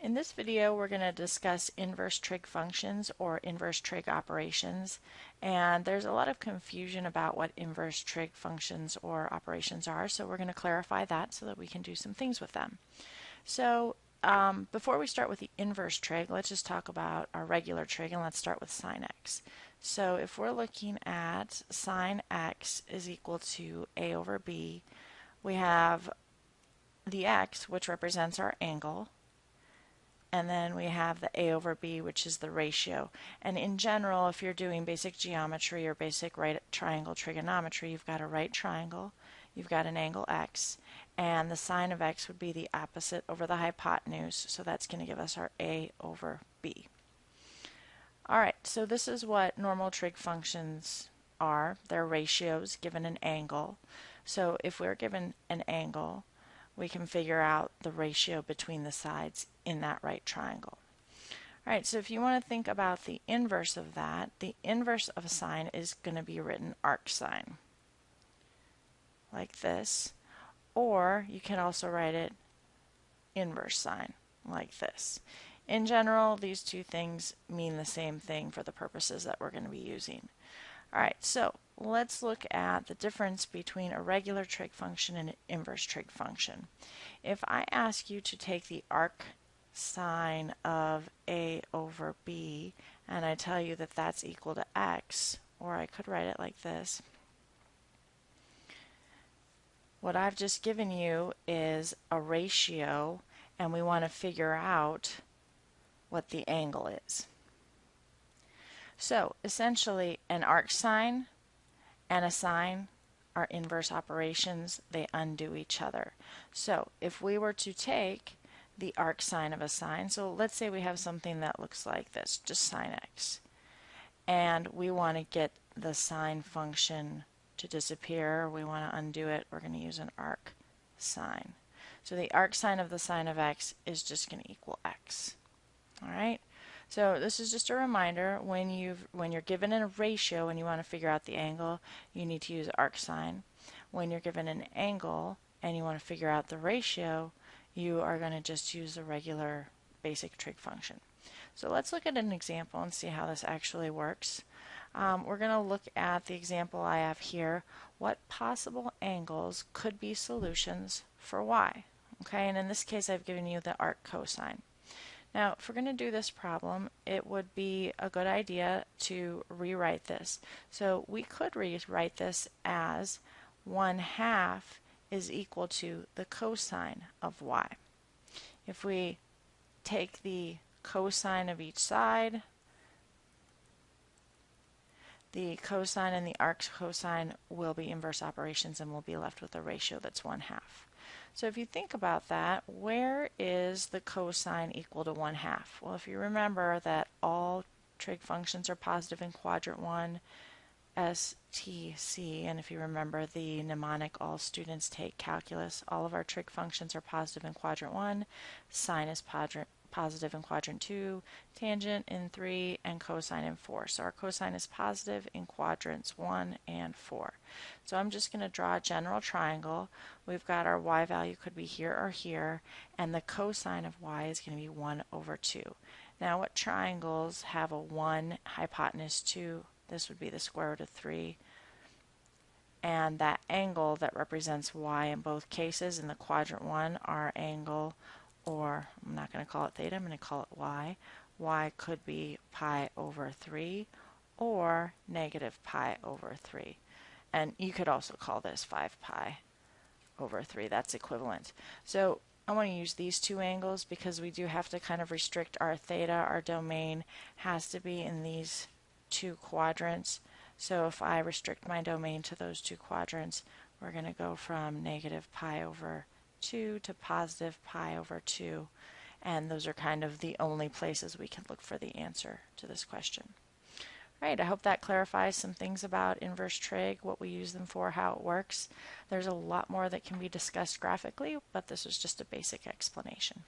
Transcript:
In this video, we're going to discuss inverse trig functions or inverse trig operations. And there's a lot of confusion about what inverse trig functions or operations are, so we're going to clarify that so that we can do some things with them. So before we start with the inverse trig, let's just talk about our regular trig, and let's start with sine x. So if we're looking at sine x is equal to a over b, we have the x, which represents our angle, and then we have the a over b, which is the ratio. And in general, if you're doing basic geometry or basic right triangle trigonometry, you've got a right triangle, you've got an angle x, and the sine of x would be the opposite over the hypotenuse, so that's going to give us our a over b. Alright, so this is what normal trig functions are. They're ratios given an angle. So if we're given an angle, we can figure out the ratio between the sides in that right triangle. Alright, so if you want to think about the inverse of that, the inverse of a sine is going to be written arc sine, like this, or you can also write it inverse sine, like this. In general, these two things mean the same thing for the purposes that we're going to be using. Alright, so let's look at the difference between a regular trig function and an inverse trig function. If I ask you to take the arc sine of a over b and I tell you that that's equal to x, or I could write it like this, what I've just given you is a ratio, and we want to figure out what the angle is. So essentially, an arc sine and a sine are inverse operations. They undo each other. So if we were to take the arc sine of a sine, so let's say we have something that looks like this, just sine x, and we want to get the sine function to disappear, we want to undo it, we're going to use an arc sine. So the arc sine of the sine of x is just going to equal x. Alright? So this is just a reminder, when you're given a ratio and you want to figure out the angle, you need to use arc sine. When you're given an angle and you want to figure out the ratio, you are going to just use the regular basic trig function. So let's look at an example and see how this actually works. We're going to look at the example I have here. What possible angles could be solutions for y? Okay, and in this case I've given you the arc cosine. Now, if we're going to do this problem, it would be a good idea to rewrite this. So we could rewrite this as 1/2 is equal to the cosine of y. If we take the cosine of each side, the cosine and the arc cosine will be inverse operations, and we'll be left with a ratio that's 1/2. So if you think about that, where is the cosine equal to 1/2? Well, if you remember that all trig functions are positive in quadrant 1, S, T, C, and if you remember the mnemonic all students take calculus, all of our trig functions are positive in quadrant 1, sine is positive in quadrant 2, tangent in 3, and cosine in 4. So our cosine is positive in quadrants 1 and 4. So I'm just going to draw a general triangle. We've got our y value could be here or here, and the cosine of y is going to be 1 over 2. Now, what triangles have a 1, hypotenuse 2? This would be the square root of 3. And that angle that represents y in both cases, in the quadrant 1, our angle, or I'm not going to call it theta, I'm going to call it y. Y could be pi over 3 or negative pi over 3. And you could also call this 5 pi over 3. That's equivalent. So I want to use these two angles because we do have to kind of restrict our theta. Our domain has to be in these two quadrants. So if I restrict my domain to those two quadrants, we're going to go from negative pi over 2 to positive pi over 2, and those are kind of the only places we can look for the answer to this question. Right, I hope that clarifies some things about inverse trig, what we use them for, how it works. There's a lot more that can be discussed graphically, but this was just a basic explanation.